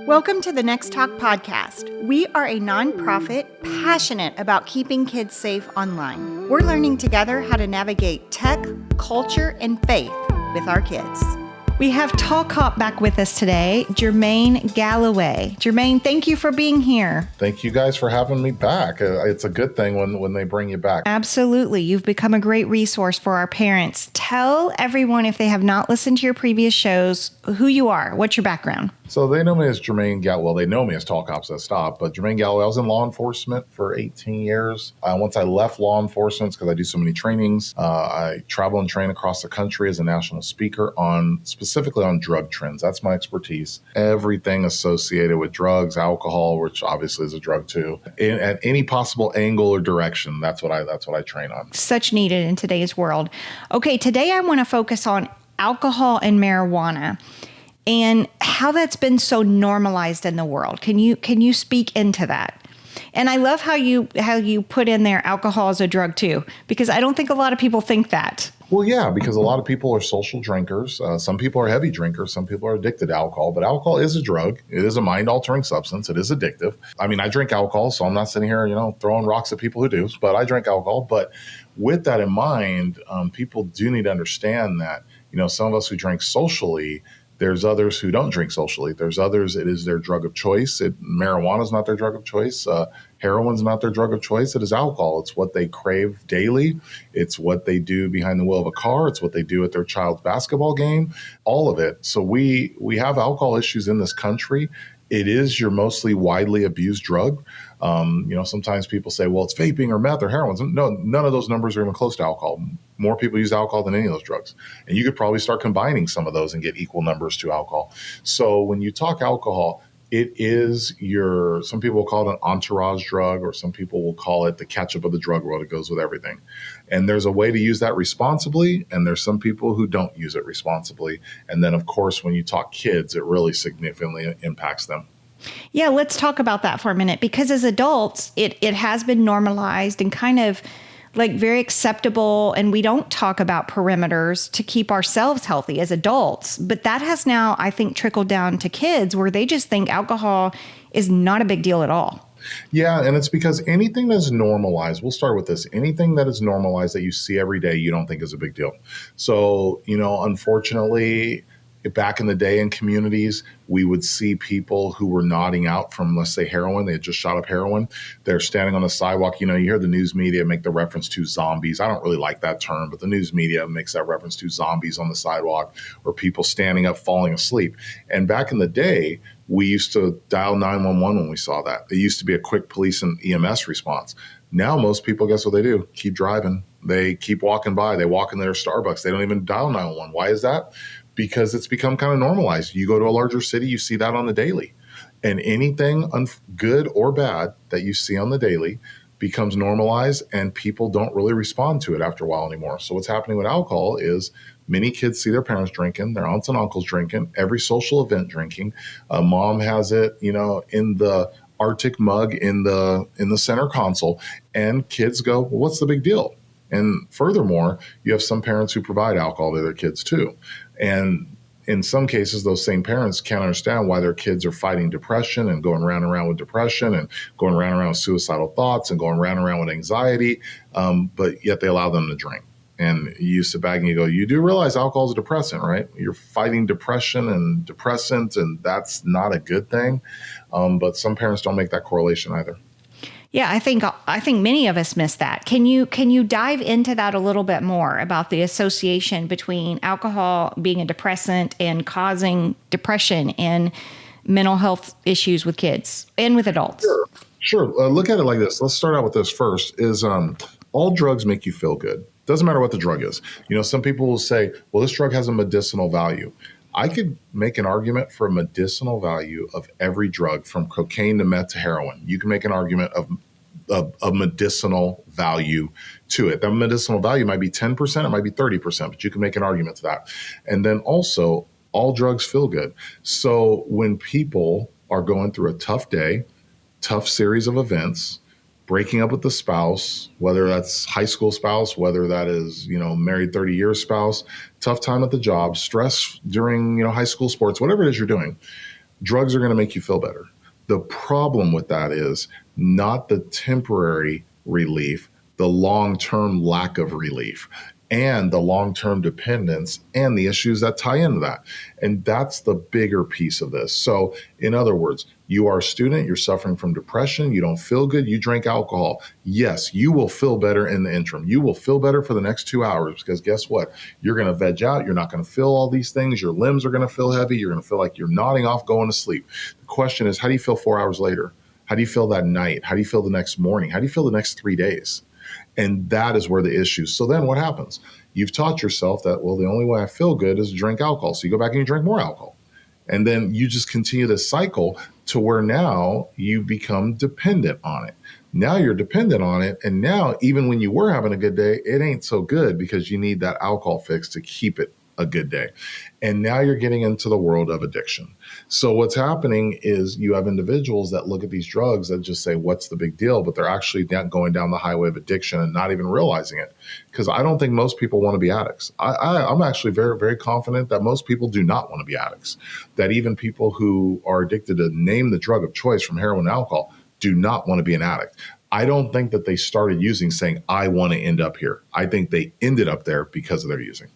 Welcome to the nextTalk podcast. We are a nonprofit passionate about keeping kids safe online. We're learning together how to navigate tech, culture, and faith with our kids. We have Tall Cop back with us today, Jermaine Galloway. Jermaine, thank you for being here. Thank you guys for having me back. It's a good thing when they bring you back. Absolutely. You've become a great resource for our parents. Tell everyone, if they have not listened to your previous shows, who you are. What's your background? So they know me as Jermaine Galloway. Well, they know me as Tall Cops That Stop, but Jermaine Galloway, I was in law enforcement for 18 years. Once I left law enforcement, because I do so many trainings, I travel and train across the country as a national speaker specifically on drug trends. That's my expertise. Everything associated with drugs, alcohol, which obviously is a drug too, at any possible angle or direction. That's what I train on. Such needed in today's world. Okay, today I want to focus on alcohol and marijuana and how that's been so normalized in the world. Can you speak into that? And I love how you put in there alcohol as a drug too, because I don't think a lot of people think that. Well, yeah, because a lot of people are social drinkers. Some people are heavy drinkers. Some people are addicted to alcohol. But alcohol is a drug. It is a mind-altering substance. It is addictive. I mean, I drink alcohol, so I'm not sitting here, throwing rocks at people who do. But I drink alcohol. But with that in mind, people do need to understand that, some of us who drink socially, there's others who don't drink socially. There's others, it is their drug of choice. Marijuana is not their drug of choice. Heroin's not their drug of choice. It is alcohol. It's what they crave daily. It's what they do behind the wheel of a car. It's what they do at their child's basketball game, all of it. So we have alcohol issues in this country. It is your mostly widely abused drug. Sometimes people say, well, it's vaping or meth or heroin. No, none of those numbers are even close to alcohol. More people use alcohol than any of those drugs. And you could probably start combining some of those and get equal numbers to alcohol. So when you talk alcohol, it is some people will call it an entourage drug, or some people will call it the ketchup of the drug world. It goes with everything. And there's a way to use that responsibly, and there's some people who don't use it responsibly. And then, of course, when you talk kids, it really significantly impacts them. Yeah, let's talk about that for a minute, because as adults, it has been normalized and kind of like very acceptable, and we don't talk about perimeters to keep ourselves healthy as adults. But that has now, I think, trickled down to kids where they just think alcohol is not a big deal at all. Yeah, and it's because anything that's normalized, we'll start with this, anything that is normalized that you see every day, you don't think is a big deal. So, unfortunately, back in the day in communities, we would see people who were nodding out from, let's say, heroin. They had just shot up heroin. They're standing on the sidewalk. You hear the news media make the reference to zombies. I don't really like that term, but the news media makes that reference to zombies on the sidewalk, or people standing up, falling asleep. And back in the day, we used to dial 911 when we saw that. It used to be a quick police and EMS response. Now, most people, guess what they do? Keep driving. They keep walking by. They walk into their Starbucks. They don't even dial 911. Why is that? Because it's become kind of normalized. You go to a larger city, you see that on the daily. And anything good or bad that you see on the daily becomes normalized, and people don't really respond to it after a while anymore. So what's happening with alcohol is many kids see their parents drinking, their aunts and uncles drinking, every social event drinking. Mom has it, in the Arctic mug in the center console, and kids go, well, what's the big deal? And furthermore, you have some parents who provide alcohol to their kids too. And in some cases, those same parents can't understand why their kids are fighting depression and going round and round with depression and going round and round with suicidal thoughts and going round and round with anxiety, but yet they allow them to drink. And you sit back and you go, you do realize alcohol is a depressant, right? You're fighting depression and depressants, and that's not a good thing. But some parents don't make that correlation either. Yeah, I think many of us miss that. Can you dive into that a little bit more about the association between alcohol being a depressant and causing depression and mental health issues with kids and with adults? Sure. Look at it like this. Let's start out with this first. Is all drugs make you feel good? Doesn't matter what the drug is. Some people will say, well, this drug has a medicinal value. I could make an argument for a medicinal value of every drug, from cocaine to meth to heroin. You can make an argument of a medicinal value to it. That medicinal value might be 10%, it might be 30%, but you can make an argument to that. And then also, all drugs feel good. So when people are going through a tough day, tough series of events, breaking up with the spouse, whether that's high school spouse, whether that is, married 30 years spouse, tough time at the job, stress during, high school sports, whatever it is you're doing, Drugs are going to make you feel better. The problem with that is not the temporary relief, the long-term lack of relief, and the long-term dependence and the issues that tie into that. And that's the bigger piece of this. So in other words, you are a student, you're suffering from depression, you don't feel good, you drink alcohol. Yes, you will feel better in the interim. You will feel better for the next 2 hours because guess what? You're going to veg out. You're not going to feel all these things. Your limbs are going to feel heavy. You're going to feel like you're nodding off, going to sleep. The question is, how do you feel 4 hours later? How do you feel that night? How do you feel the next morning? How do you feel the next 3 days? And that is where the issue. So then what happens? You've taught yourself that, well, the only way I feel good is to drink alcohol. So you go back and you drink more alcohol. And then you just continue this cycle to where now you become dependent on it. Now you're dependent on it. And now even when you were having a good day, it ain't so good because you need that alcohol fix to keep it a good day. And now you're getting into the world of addiction. So what's happening is you have individuals that look at these drugs that just say, what's the big deal? But they're actually going down the highway of addiction and not even realizing it. Because I don't think most people want to be addicts. I'm actually very, very confident that most people do not want to be addicts. That even people who are addicted to name the drug of choice from heroin and alcohol do not want to be an addict. I don't think that they started using saying, I want to end up here. I think they ended up there because of their using.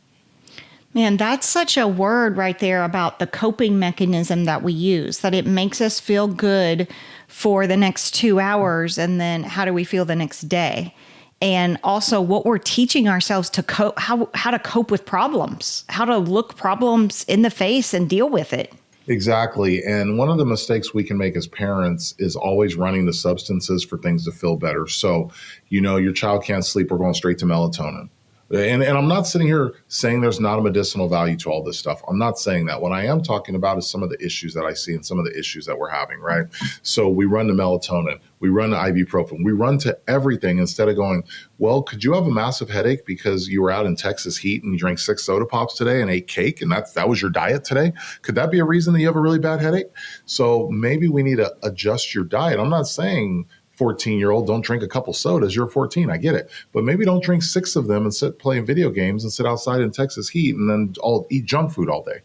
Man, that's such a word right there about the coping mechanism that we use, that it makes us feel good for the next 2 hours. And then how do we feel the next day? And also what we're teaching ourselves to cope, how to cope with problems, how to look problems in the face and deal with it. Exactly. And one of the mistakes we can make as parents is always running to substances for things to feel better. So, your child can't sleep, we're going straight to melatonin. And I'm not sitting here saying there's not a medicinal value to all this stuff. I'm not saying that. What I am talking about is some of the issues that I see and some of the issues that we're having, right? So we run to melatonin, we run to ibuprofen, we run to everything instead of going, well, could you have a massive headache because you were out in Texas heat and you drank 6 soda pops today and ate cake and that was your diet today? Could that be a reason that you have a really bad headache? So maybe we need to adjust your diet. I'm not saying 14-year-old, don't drink a couple sodas. You're 14. I get it. But maybe don't drink 6 of them and sit playing video games and sit outside in Texas heat and then eat junk food all day.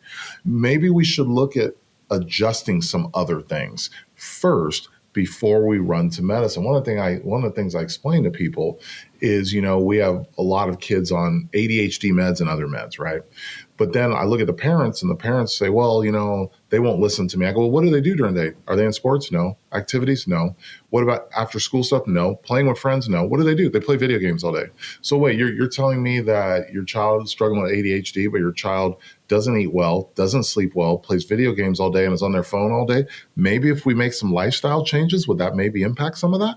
Maybe we should look at adjusting some other things first before we run to medicine. One of the things I explain to people is, we have a lot of kids on ADHD meds and other meds, right? But then I look at the parents and the parents say, well, they won't listen to me. I go, well, what do they do during the day? Are they in sports? No. Activities? No. What about after school stuff? No. Playing with friends? No. What do? They play video games all day. So wait, you're telling me that your child is struggling with ADHD, but your child doesn't eat well, doesn't sleep well, plays video games all day and is on their phone all day? Maybe if we make some lifestyle changes, would that maybe impact some of that?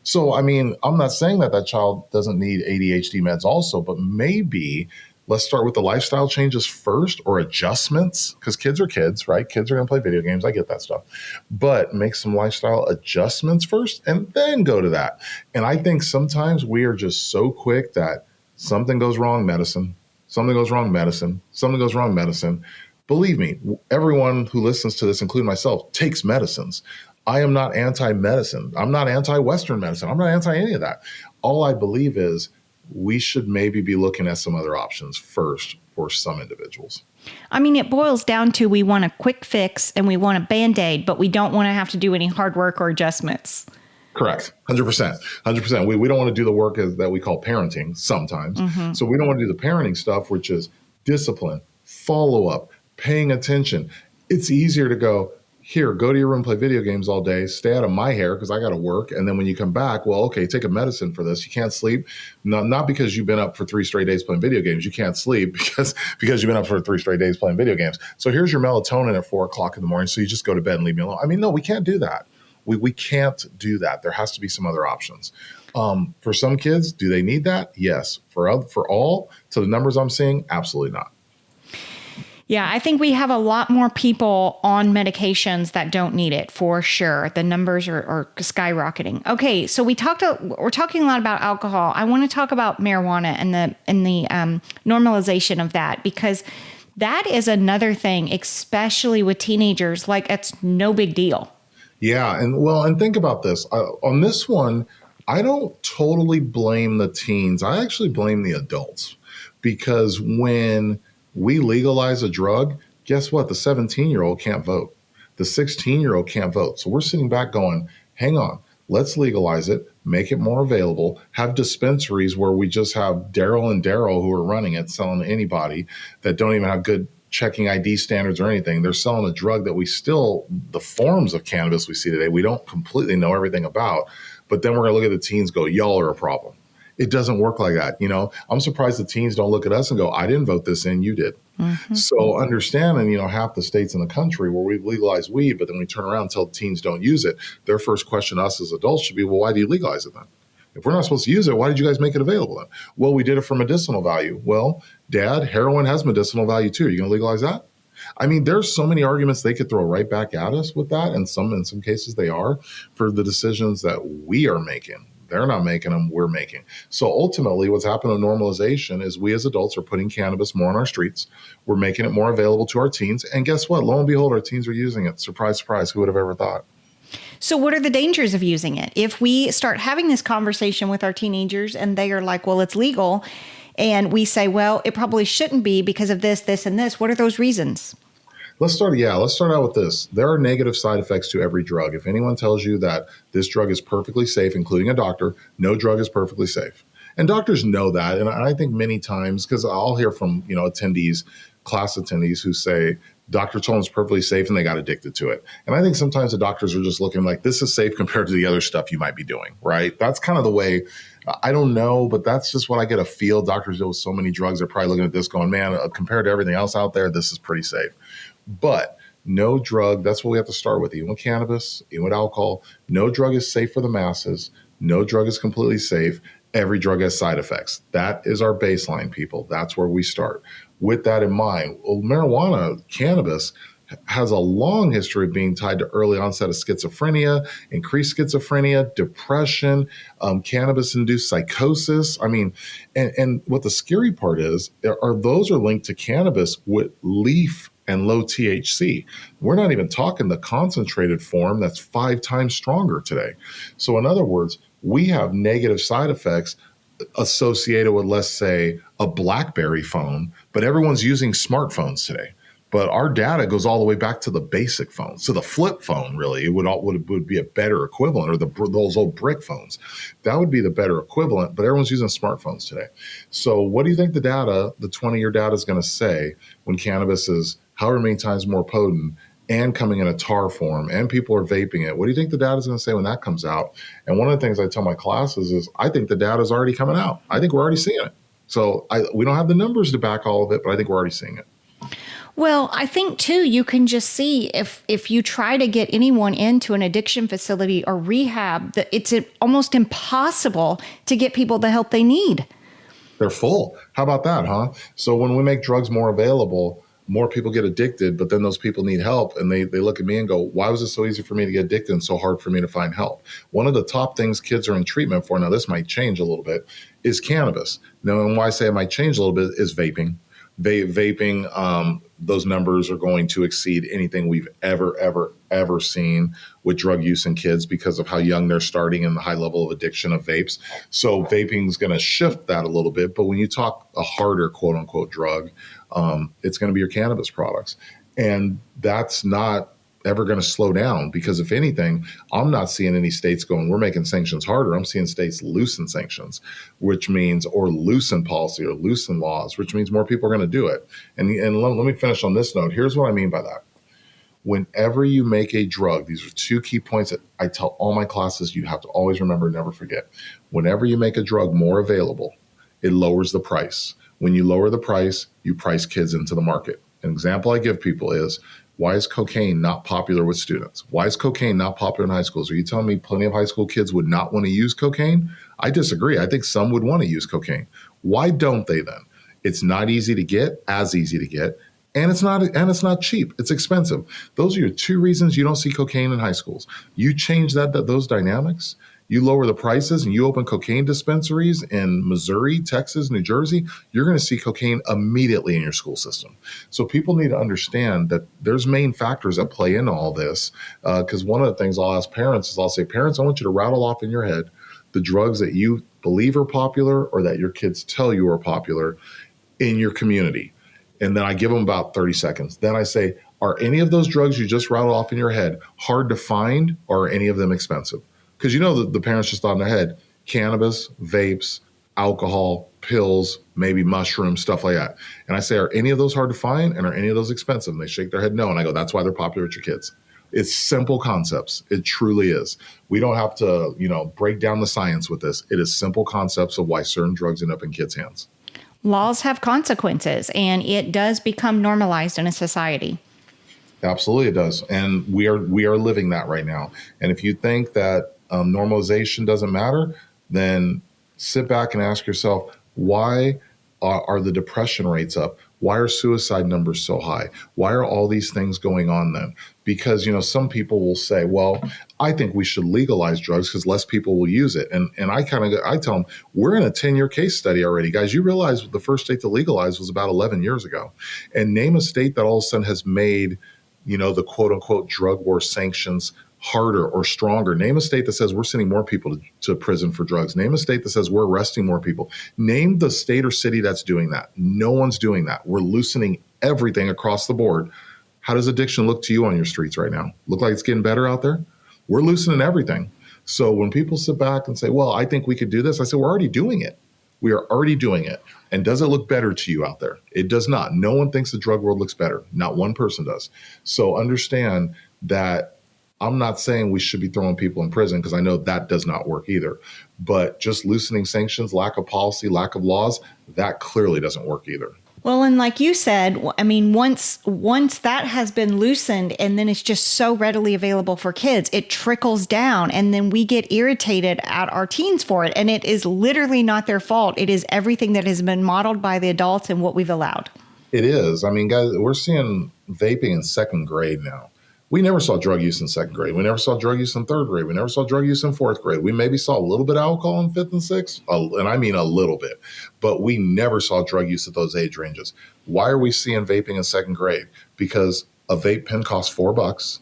So, I'm not saying that child doesn't need ADHD meds also, but maybe let's start with the lifestyle changes first or adjustments because kids are kids, right? Kids are going to play video games. I get that stuff. But make some lifestyle adjustments first and then go to that. And I think sometimes we are just so quick that something goes wrong, medicine. Something goes wrong, medicine. Something goes wrong, medicine. Believe me, everyone who listens to this, including myself, takes medicines. I am not anti-medicine. I'm not anti-Western medicine. I'm not anti any of that. All I believe is we should maybe be looking at some other options first for some individuals. It boils down to we want a quick fix and we want a Band-Aid, but we don't want to have to do any hard work or adjustments. Correct. 100%. 100%. We don't want to do the work that we call parenting sometimes. Mm-hmm. So we don't want to do the parenting stuff, which is discipline, follow-up, paying attention. It's easier to go, here, go to your room, play video games all day, stay out of my hair because I got to work. And then when you come back, well, okay, take a medicine for this. You can't sleep. Not because you've been up for 3 straight days playing video games. You can't sleep because you've been up for 3 straight days playing video games. So here's your melatonin at 4 o'clock in the morning. So you just go to bed and leave me alone. No, we can't do that. We can't do that. There has to be some other options. For some kids, do they need that? Yes. For all, to the numbers I'm seeing, absolutely not. Yeah, I think we have a lot more people on medications that don't need it for sure. The numbers are skyrocketing. Okay, so we're talking a lot about alcohol. I want to talk about marijuana and the normalization of that because that is another thing, especially with teenagers. Like it's no big deal. Yeah, and think about this. On this one, I don't totally blame the teens. I actually blame the adults because when we legalize a drug, guess what? The 17-year-old can't vote. The 16-year-old can't vote. So we're sitting back going, hang on, let's legalize it, make it more available, have dispensaries where we just have Daryl and Daryl who are running it, selling to anybody that don't even have good checking ID standards or anything. They're selling a drug that the forms of cannabis we see today, we don't completely know everything about. But then we're going to look at the teens and go, y'all are a problem. It doesn't work like that. I'm surprised the teens don't look at us and go, I didn't vote this in, you did. Mm-hmm. So understanding, half the states in the country where we've legalized weed, but then we turn around and tell teens don't use it. Their first question to us as adults should be, well, why do you legalize it then? If we're not supposed to use it, why did you guys make it available then? Well, we did it for medicinal value. Well, Dad, heroin has medicinal value too. Are you going to legalize that? I mean, there's so many arguments they could throw right back at us with that. And in some cases they are for the decisions that we are making. They're not making them, we're making. So ultimately what's happened in normalization is we as adults are putting cannabis more on our streets. We're making it more available to our teens. And guess what? Lo and behold, our teens are using it. Surprise, surprise. Who would have ever thought? So what are the dangers of using it? If we start having this conversation with our teenagers and they are like, well, it's legal, and we say, well, it probably shouldn't be because of this, this, and this. What are those reasons? Let's start out with this. There are negative side effects to every drug. If anyone tells you that this drug is perfectly safe, including a doctor, no drug is perfectly safe. And doctors know that. And I think many times, because I'll hear from, class attendees who say, doctor told them it's perfectly safe and they got addicted to it. And I think sometimes the doctors are just looking like, this is safe compared to the other stuff you might be doing, right? That's kind of the way, I don't know, but that's just what I get a feel. Doctors deal with so many drugs, they're probably looking at this going, man, compared to everything else out there, this is pretty safe. But no drug, that's what we have to start with. Even with cannabis, even with alcohol, no drug is safe for the masses. No drug is completely safe. Every drug has side effects. That is our baseline, people. That's where we start. With that in mind, marijuana, cannabis, has a long history of being tied to early onset of schizophrenia, increased schizophrenia, depression, cannabis-induced psychosis. I mean, and what the scary part is, those are linked to cannabis with leaf and low THC. We're not even talking the concentrated form that's 5 times stronger today. So in other words, we have negative side effects associated with, let's say, a BlackBerry phone, but everyone's using smartphones today. But our data goes all the way back to the basic phone. So the flip phone, really, it would be a better equivalent, or those old brick phones. That would be the better equivalent, but everyone's using smartphones today. So what do you think the 20-year data is going to say when cannabis is however many times more potent and coming in a tar form and people are vaping it? What do you think the data is going to say when that comes out? And one of the things I tell my classes is I think the data is already coming out. I think we're already seeing it. So we don't have the numbers to back all of it, but I think we're already seeing it. Well, I think, too, you can just see if you try to get anyone into an addiction facility or rehab, that it's almost impossible to get people the help they need. They're full. How about that, huh? So when we make drugs more available, more people get addicted, but then those people need help. And they look at me and go, why was it so easy for me to get addicted and so hard for me to find help? One of the top things kids are in treatment for, now this might change a little bit, is cannabis. Now, and why I say it might change a little bit is vaping. Vaping, those numbers are going to exceed anything we've ever seen with drug use in kids because of how young they're starting and the high level of addiction of vapes. So vaping is going to shift that a little bit. But when you talk a harder, quote unquote, drug, it's going to be your cannabis products. And that's not ever going to slow down, because if anything, I'm not seeing any states going, we're making sanctions harder. I'm seeing states loosen sanctions, which means, or loosen policy or loosen laws, which means more people are going to do it. And let me finish on this note. Here's what I mean by that. Whenever you make a drug, these are 2 key points that I tell all my classes you have to always remember, never forget. Whenever you make a drug more available, it lowers the price. When you lower the price, you price kids into the market. An example I give people is, why is cocaine not popular with students? Why is cocaine not popular in high schools? Are you telling me plenty of high school kids would not want to use cocaine? I disagree. I think some would want to use cocaine. Why don't they then? It's not easy to get, and it's not cheap. It's expensive. Those are your 2 reasons you don't see cocaine in high schools. You change those dynamics, you lower the prices, and you open cocaine dispensaries in Missouri, Texas, New Jersey, you're going to see cocaine immediately in your school system. So people need to understand that there's main factors that play into all this. Because one of the things I'll ask parents is, I'll say, parents, I want you to rattle off in your head the drugs that you believe are popular or that your kids tell you are popular in your community. And then I give them about 30 seconds. Then I say, Are any of those drugs you just rattled off in your head hard to find, or are any of them expensive? Because you know the parents just thought in their head, cannabis, vapes, alcohol, pills, maybe mushrooms, stuff like that. And I say, are any of those hard to find, and are any of those expensive? And they shake their head no. And I go, that's why they're popular with your kids. It's simple concepts. It truly is. We don't have to, break down the science with this. It is simple concepts of why certain drugs end up in kids' hands. Laws have consequences, and it does become normalized in a society. Absolutely, it does, and we are living that right now. And if you think that normalization doesn't matter, then sit back and ask yourself, why are the depression rates up? Why are suicide numbers so high? Why are all these things going on then? Because some people will say, well, I think we should legalize drugs because less people will use it. And I tell them, we're in a 10-year case study already. Guys, you realize the first state to legalize was about 11 years ago. And name a state that all of a sudden has made the quote unquote drug war sanctions harder or stronger. Name a state that says we're sending more people to prison for drugs. Name a state that says we're arresting more people. Name the state or city that's doing that. No one's doing that. We're loosening everything across the board. How does addiction look to you on your streets right now? Look like it's getting better out there? We're loosening everything. So when people sit back and say, well, I think we could do this, I say, we're already doing it. We are already doing it. And does it look better to you out there? It does not. No one thinks the drug world looks better. Not one person does. So understand that I'm not saying we should be throwing people in prison, because I know that does not work either. But just loosening sanctions, lack of policy, lack of laws, that clearly doesn't work either. Well, and like you said, I mean, once that has been loosened and then it's just so readily available for kids, it trickles down, and then we get irritated at our teens for it. And it is literally not their fault. It is everything that has been modeled by the adults and what we've allowed. It is. I mean, guys, we're seeing vaping in second grade now. We never saw drug use in second grade. We never saw drug use in third grade. We never saw drug use in fourth grade. We maybe saw a little bit of alcohol in fifth and sixth, and I mean a little bit, but we never saw drug use at those age ranges. Why are we seeing vaping in second grade? Because a vape pen costs $4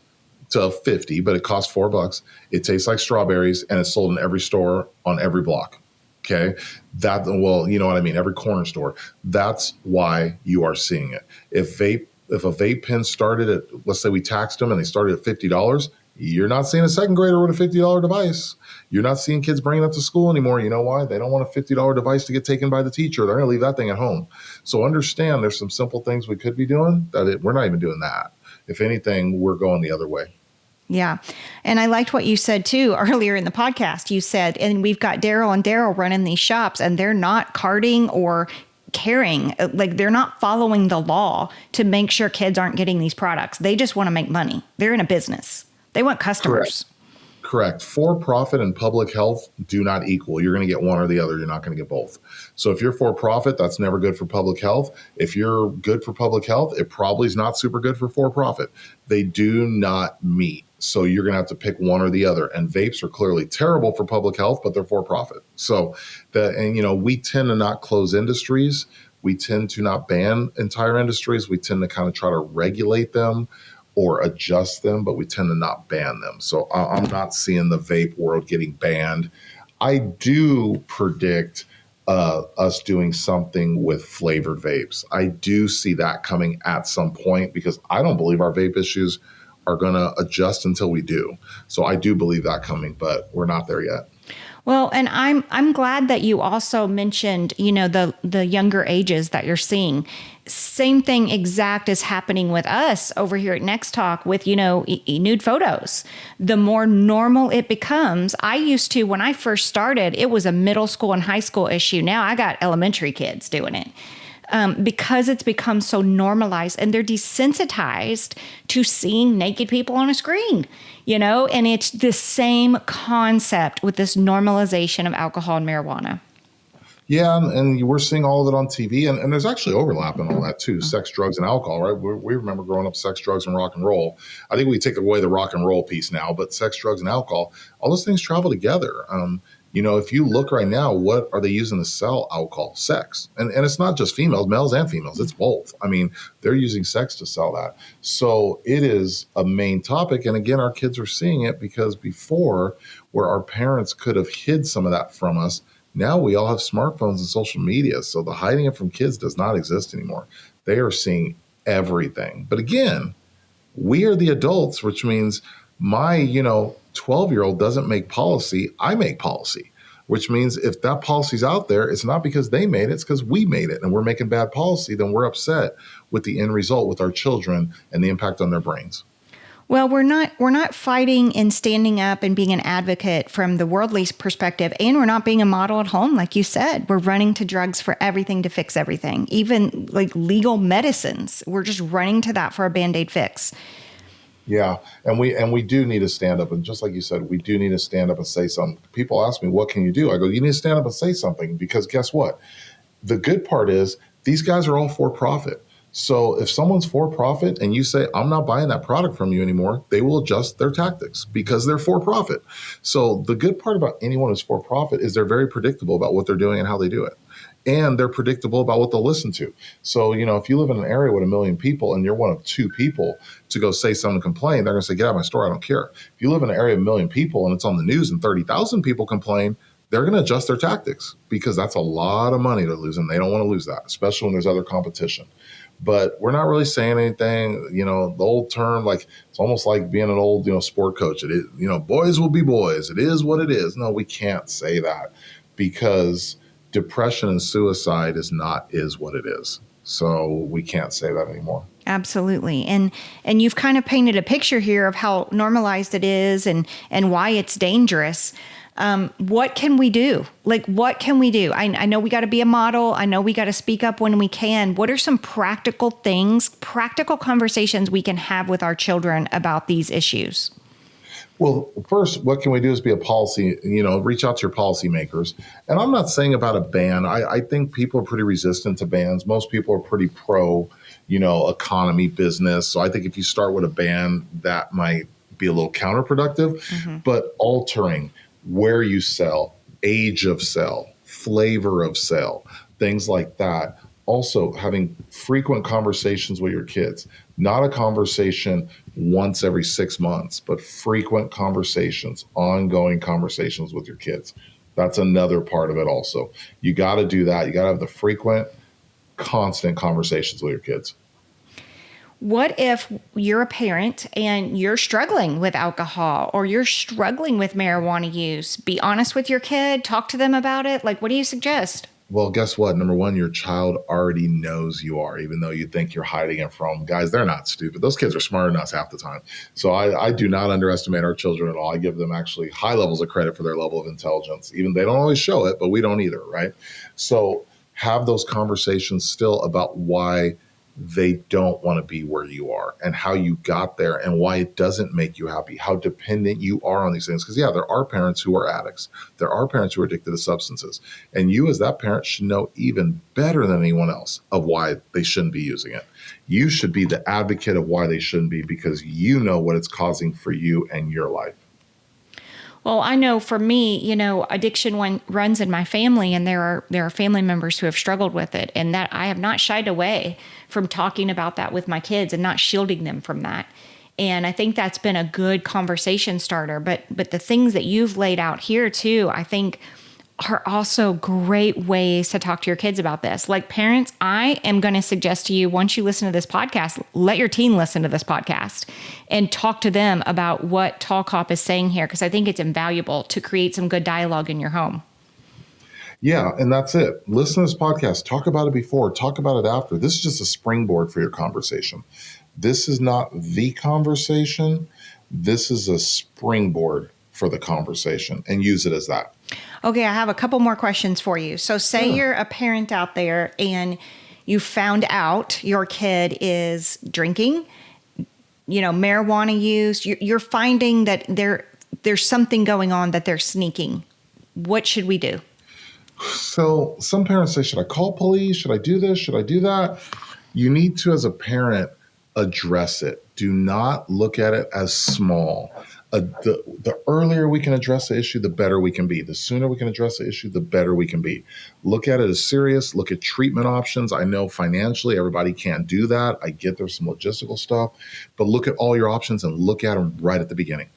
to 50, but it costs $4. It tastes like strawberries, and it's sold in every store on every block. Okay. You know what I mean? Every corner store. That's why you are seeing it. If a vape pen started at, let's say we taxed them and they started at $50, you're not seeing a second grader with a $50 device. You're not seeing kids bringing that to school anymore. You know why? They don't want a $50 device to get taken by the teacher. They're going to leave that thing at home. So understand there's some simple things we could be doing we're not even doing that. If anything, we're going the other way. Yeah. And I liked what you said too earlier in the podcast. You said, and we've got Daryl running these shops, and they're not carding or caring, like they're not following the law to make sure kids aren't getting these products. They just want to make money. They're in a business. They want customers. Correct. For-profit and public health do not equal. You're going to get one or the other. You're not going to get both. So if you're for-profit, that's never good for public health. If you're good for public health, it probably is not super good for for-profit. They do not meet. So you're going to have to pick one or the other. And vapes are clearly terrible for public health, but they're for-profit. So we tend to not close industries. We tend to not ban entire industries. We tend to kind of try to regulate them or adjust them, but we tend to not ban them. So I'm not seeing the vape world getting banned. I do predict us doing something with flavored vapes. I do see that coming at some point, because I don't believe our vape issues are going to adjust until we do. So I do believe that coming, but we're not there yet. Well, and I'm glad that you also mentioned, the younger ages that you're seeing. Same thing exact is happening with us over here at nextTalk with, nude photos. The more normal it becomes, I used to, when I first started, it was a middle school and high school issue. Now I got elementary kids doing it. Because it's become so normalized, and they're desensitized to seeing naked people on a screen, and it's the same concept with this normalization of alcohol and marijuana. Yeah, and we're seeing all of it on TV, and there's actually overlap in all that too, sex, drugs, and alcohol, right? We remember growing up sex, drugs, and rock and roll. I think we take away the rock and roll piece now, but sex, drugs, and alcohol, all those things travel together. If you look right now, what are they using to sell alcohol? Sex. And it's not just females, males and females. It's both. I mean, they're using sex to sell that. So it is a main topic. And again, our kids are seeing it, because before, where our parents could have hid some of that from us, now we all have smartphones and social media. So the hiding it from kids does not exist anymore. They are seeing everything. But again, We are the adults, which means my, 12-year-old doesn't make policy. I make policy, which means if that policy's out there, it's not because they made it, it's because we made it and we're making bad policy. Then we're upset with the end result with our children and the impact on their brains. Well, we're not fighting and standing up and being an advocate from the worldly perspective, and we're not being a model at home, like you said. We're running to drugs for everything to fix everything, even like legal medicines. We're just running to that for a Band-Aid fix. Yeah, and we do need to stand up, and just like you said, we do need to stand up and say something. People ask me, "What can you do?" I go, "You need to stand up and say something," because guess what? The good part is these guys are all for profit. So if someone's for profit and you say, "I'm not buying that product from you anymore," they will adjust their tactics because they're for profit. So the good part about anyone who's for profit is they're very predictable about what they're doing and how they do it. And they're predictable about what they'll listen to. So, if you live in an area with 1 million people and you're one of 2 people to go say something and complain, they're going to say, "Get out of my store, I don't care." If you live in an area of 1 million people and it's on the news and 30,000 people complain, they're going to adjust their tactics because that's a lot of money to lose and they don't want to lose that, especially when there's other competition. But we're not really saying anything, the old term, like it's almost like being an old, sport coach. It is, boys will be boys. It is what it is. No, we can't say that because depression and suicide is what it is. So we can't say that anymore. Absolutely. And you've kind of painted a picture here of how normalized it is and why it's dangerous. What can we do? Like, what can we do? I know we got to be a model. I know we got to speak up when we can. What are some practical things, practical conversations we can have with our children about these issues? Well, first, what can we do is be a policy, reach out to your policymakers. And I'm not saying about a ban. I think people are pretty resistant to bans. Most people are pretty pro, economy, business. So I think if you start with a ban, that might be a little counterproductive. Mm-hmm. But altering where you sell, age of sell, flavor of sell, things like that. Also having frequent conversations with your kids, not a conversation once every 6 months, but frequent conversations, ongoing conversations with your kids. That's another part of it also. You got to do that. You got to have the frequent, constant conversations with your kids. What if you're a parent and you're struggling with alcohol or you're struggling with marijuana use? Be honest with your kid, talk to them about it. Like, what do you suggest? Well, guess what? Number one, your child already knows you are, even though you think you're hiding it from them. Guys, they're not stupid. Those kids are smarter than us half the time. So I do not underestimate our children at all. I give them actually high levels of credit for their level of intelligence. Even they don't always show it, but we don't either, right? So have those conversations still about why they don't want to be where you are and how you got there and why it doesn't make you happy, how dependent you are on these things. Because, there are parents who are addicts. There are parents who are addicted to substances. And you as that parent should know even better than anyone else of why they shouldn't be using it. You should be the advocate of why they shouldn't be because you know what it's causing for you and your life. Well, I know for me, addiction runs in my family, and there are family members who have struggled with it, and that I have not shied away from talking about that with my kids and not shielding them from that. And I think that's been a good conversation starter. But the things that you've laid out here too, I think are also great ways to talk to your kids about this. Like parents, I am going to suggest to you, once you listen to this podcast, let your teen listen to this podcast and talk to them about what Tall Cop is saying here, because I think it's invaluable to create some good dialogue in your home. Yeah, and that's it. Listen to this podcast. Talk about it before. Talk about it after. This is just a springboard for your conversation. This is not the conversation. This is a springboard for the conversation, and use it as that. Okay, I have a couple more questions for you. So say you're a parent out there and you found out your kid is drinking, marijuana use. You're finding that there's something going on, that they're sneaking. What should we do? So some parents say, should I call police? Should I do this? Should I do that? You need to, as a parent, address it. Do not look at it as small. The earlier we can address the issue, the better we can be. The sooner we can address the issue, the better we can be. Look at it as serious. Look at treatment options. I know financially everybody can't do that. I get there's some logistical stuff, but look at all your options and look at them right at the beginning.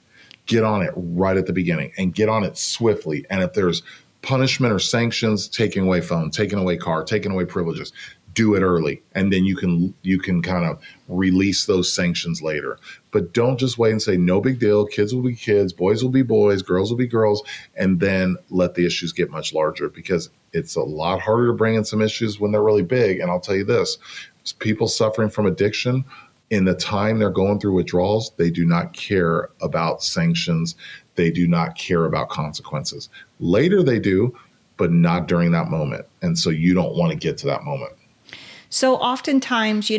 Get on it right at the beginning and get on it swiftly. And if there's punishment or sanctions, taking away phone, taking away car, taking away privileges, do it early, and then you can kind of release those sanctions later. But don't just wait and say no big deal, kids will be kids, boys will be boys, girls will be girls, and then let the issues get much larger, because it's a lot harder to bring in some issues when they're really big. And I'll tell you this, people suffering from addiction, in the time they're going through withdrawals, they do not care about sanctions, they do not care about consequences. Later they do, but not during that moment. And so you don't want to get to that moment. So oftentimes,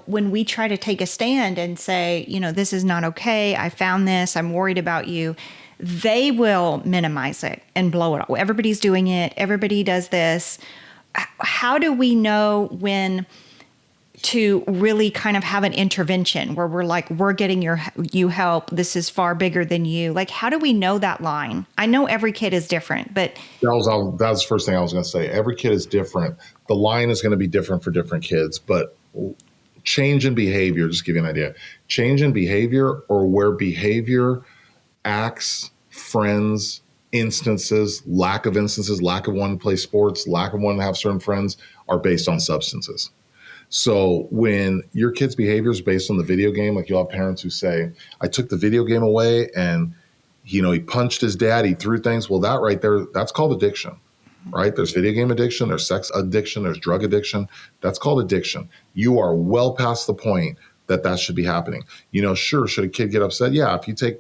when we try to take a stand and say, this is not okay, I found this, I'm worried about you, they will minimize it and blow it up. Everybody's doing it. Everybody does this. How do we know when to really kind of have an intervention where we're like, we're getting you help, this is far bigger than you? Like, how do we know that line? I know every kid is different, but that was the first thing I was going to say. Every kid is different. The line is going to be different for different kids, but change in behavior, just to give you an idea, change in behavior, or where behavior, acts, friends, instances, lack of wanting to play sports, lack of wanting to have certain friends, are based on substances. So when your kid's behavior is based on the video game, like you'll have parents who say, I took the video game away and, he punched his dad, he threw things. Well, that right there, that's called addiction, right? There's video game addiction, there's sex addiction, there's drug addiction. That's called addiction. You are well past the point that should be happening. Sure, should a kid get upset? Yeah, if you take,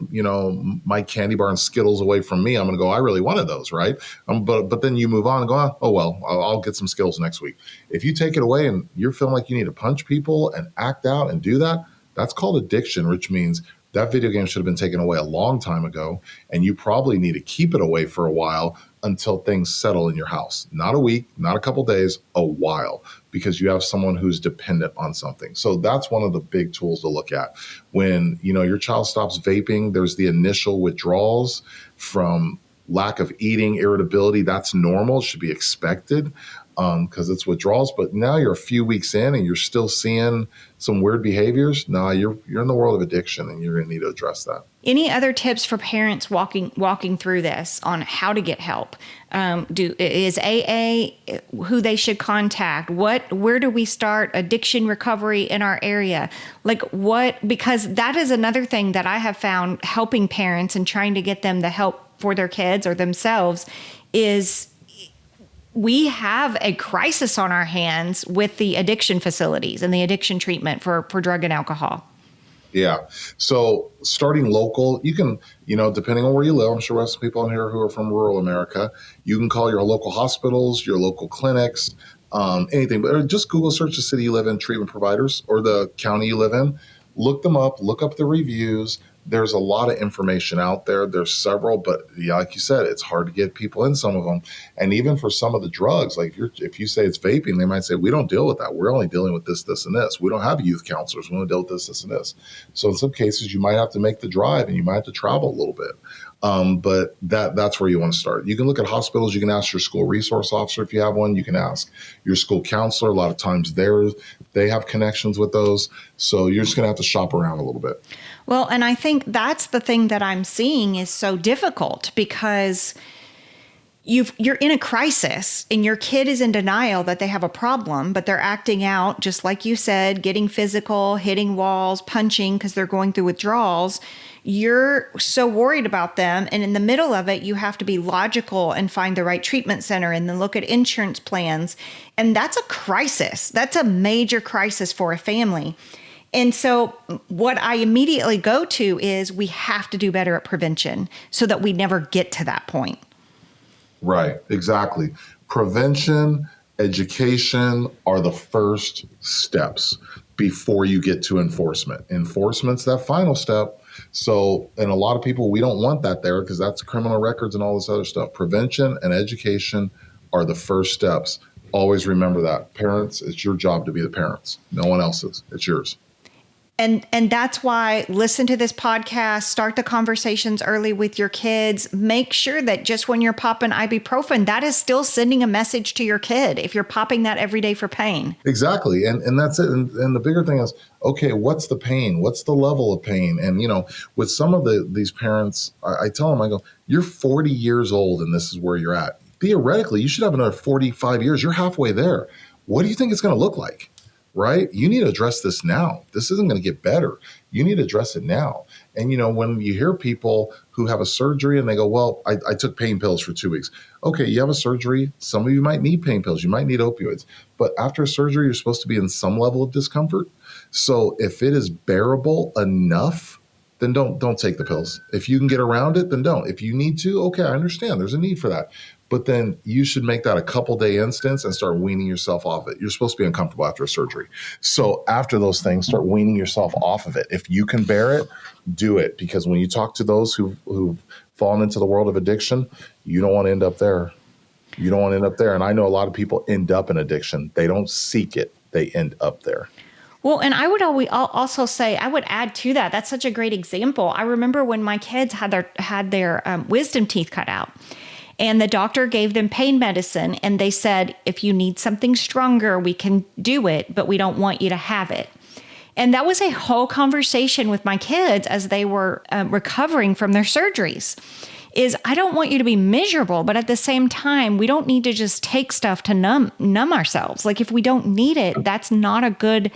my candy bar and Skittles away from me, I'm going to go, I really wanted those, right? But then you move on and go, oh, well, I'll get some Skittles next week. If you take it away and you're feeling like you need to punch people and act out and do that, that's called addiction, which means that video game should have been taken away a long time ago, and you probably need to keep it away for a while until things settle in your house. Not a week, not a couple days, a while, because you have someone who's dependent on something. So that's one of the big tools to look at. When, your child stops vaping, there's the initial withdrawals from lack of eating, irritability. That's normal, should be expected, because it's withdrawals. But now you're a few weeks in and you're still seeing some weird behaviors. Now you're in the world of addiction, and you're going to need to address that. Any other tips for parents walking through this on how to get help? Is AA who they should contact? Where do we start addiction recovery in our area? Because that is another thing that I have found helping parents and trying to get them the help for their kids or themselves is we have a crisis on our hands with the addiction facilities and the addiction treatment for drug and alcohol. Yeah. So starting local, you can, depending on where you live, I'm sure we have some people in here who are from rural America. You can call your local hospitals, your local clinics, anything, but just Google search the city you live in, treatment providers, or the county you live in. Look them up, look up the reviews. There's a lot of information out there. There's several, but like you said, it's hard to get people in some of them. And even for some of the drugs, like if you say it's vaping, they might say, we don't deal with that. We're only dealing with this, this, and this. We don't have youth counselors. We don't deal with this, this, and this. So in some cases, you might have to make the drive and you might have to travel a little bit. But that's where you want to start. You can look at hospitals. You can ask your school resource officer if you have one. You can ask your school counselor. A lot of times they have connections with those. So you're just going to have to shop around a little bit. Well, and I think that's the thing that I'm seeing is so difficult because you're in a crisis and your kid is in denial that they have a problem, but they're acting out, just like you said, getting physical, hitting walls, punching because they're going through withdrawals. You're so worried about them. And in the middle of it, you have to be logical and find the right treatment center and then look at insurance plans. And that's a crisis. That's a major crisis for a family. And so what I immediately go to is we have to do better at prevention so that we never get to that point. Right, exactly. Prevention, education are the first steps before you get to enforcement. Enforcement's that final step. So, and a lot of people, we don't want that there because that's criminal records and all this other stuff. Prevention and education are the first steps. Always remember that. Parents, it's your job to be the parents. No one else's. It's yours. And that's why listen to this podcast, start the conversations early with your kids. Make sure that just when you're popping ibuprofen, that is still sending a message to your kid if you're popping that every day for pain. Exactly. And that's it. And the bigger thing is, okay, what's the pain? What's the level of pain? And, with some of these parents, I tell them, I go, you're 40 years old and this is where you're at. Theoretically, you should have another 45 years. You're halfway there. what do you think it's going to look like? Right? You need to address this now. This isn't going to get better. You need to address it now. And, when you hear people who have a surgery and they go, well, I took pain pills for 2 weeks. Okay, you have a surgery. Some of you might need pain pills. You might need opioids. But after surgery, you're supposed to be in some level of discomfort. So if it is bearable enough, then don't take the pills. If you can get around it, then don't. If you need to, okay, I understand. There's a need for that. But then you should make that a couple-day instance and start weaning yourself off it. You're supposed to be uncomfortable after a surgery. So after those things, start weaning yourself off of it. If you can bear it, do it. Because when you talk to those who've fallen into the world of addiction, you don't want to end up there. You don't want to end up there. And I know a lot of people end up in addiction. They don't seek it. They end up there. Well, and I would also say, I would add to that. That's such a great example. I remember when my kids had their wisdom teeth cut out. And the doctor gave them pain medicine, and they said, if you need something stronger, we can do it, but we don't want you to have it. And that was a whole conversation with my kids as they were recovering from their surgeries. Is I don't want you to be miserable, but at the same time, we don't need to just take stuff to numb ourselves. Like if we don't need it, that's not a good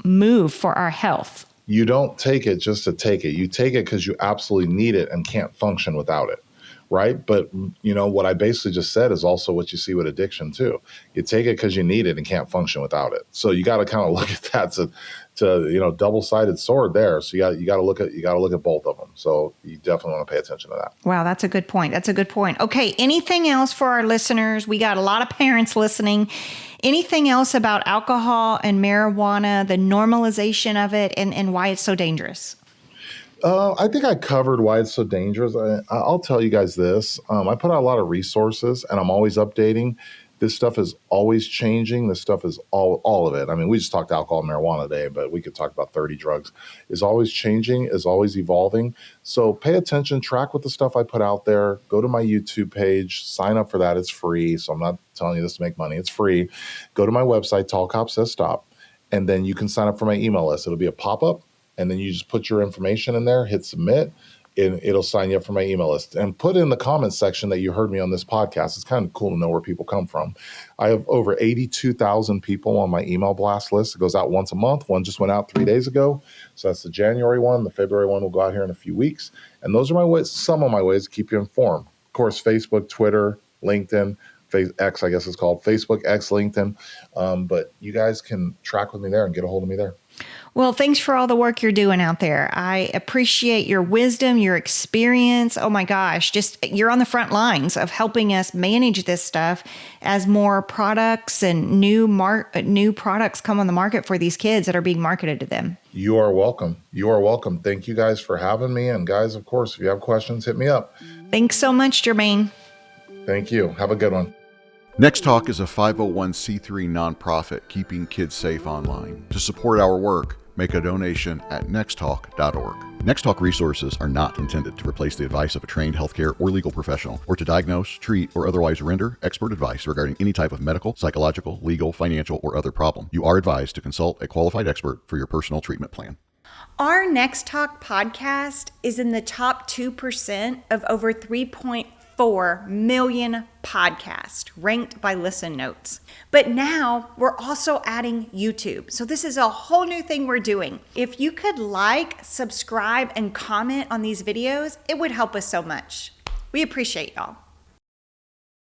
move for our health. You don't take it just to take it. You take it because you absolutely need it and can't function without it. Right. But, what I basically just said is also what you see with addiction, too. You take it because you need it and can't function without it. So you got to kind of look at that to double-sided sword there. So you got to look at both of them. So you definitely want to pay attention to that. Wow, that's a good point. Okay. Anything else for our listeners? We got a lot of parents listening. Anything else about alcohol and marijuana, the normalization of it, and why it's so dangerous? I think I covered why it's so dangerous. I'll tell you guys this. I put out a lot of resources, and I'm always updating. This stuff is always changing. This stuff is all of it. I mean, we just talked alcohol and marijuana today, but we could talk about 30 drugs. Is always changing, is always evolving. So pay attention, track with the stuff I put out there. Go to my YouTube page, sign up for that. It's free. So I'm not telling you this to make money. It's free. Go to my website, Tall Cop Says Stop, and then you can sign up for my email list. It'll be a pop-up. And then you just put your information in there, hit submit, and it'll sign you up for my email list. And put in the comments section that you heard me on this podcast. It's kind of cool to know where people come from. I have over 82,000 people on my email blast list. It goes out once a month. One just went out 3 days ago. So that's the January one. The February one will go out here in a few weeks. And those are my ways, some of my ways to keep you informed. Of course, Facebook, Twitter, LinkedIn, X, I guess it's called, Facebook, X, LinkedIn. But you guys can track with me there and get a hold of me there. Well, thanks for all the work you're doing out there. I appreciate your wisdom, your experience. Oh my gosh, you're on the front lines of helping us manage this stuff as more products and new products come on the market for these kids that are being marketed to them. You are welcome. You are welcome. Thank you guys for having me. And guys, of course, if you have questions, hit me up. Thanks so much, Jermaine. Thank you. Have a good one. nextTalk is a 501c3 nonprofit keeping kids safe online. To support our work, make a donation at nexttalk.org. nextTalk resources are not intended to replace the advice of a trained healthcare or legal professional, or to diagnose, treat, or otherwise render expert advice regarding any type of medical, psychological, legal, financial, or other problem. You are advised to consult a qualified expert for your personal treatment plan. Our nextTalk podcast is in the top 2% of over 3.4 million podcasts ranked by Listen Notes. But now we're also adding YouTube. So this is a whole new thing we're doing. If you could like, subscribe, and comment on these videos, it would help us so much. We appreciate y'all.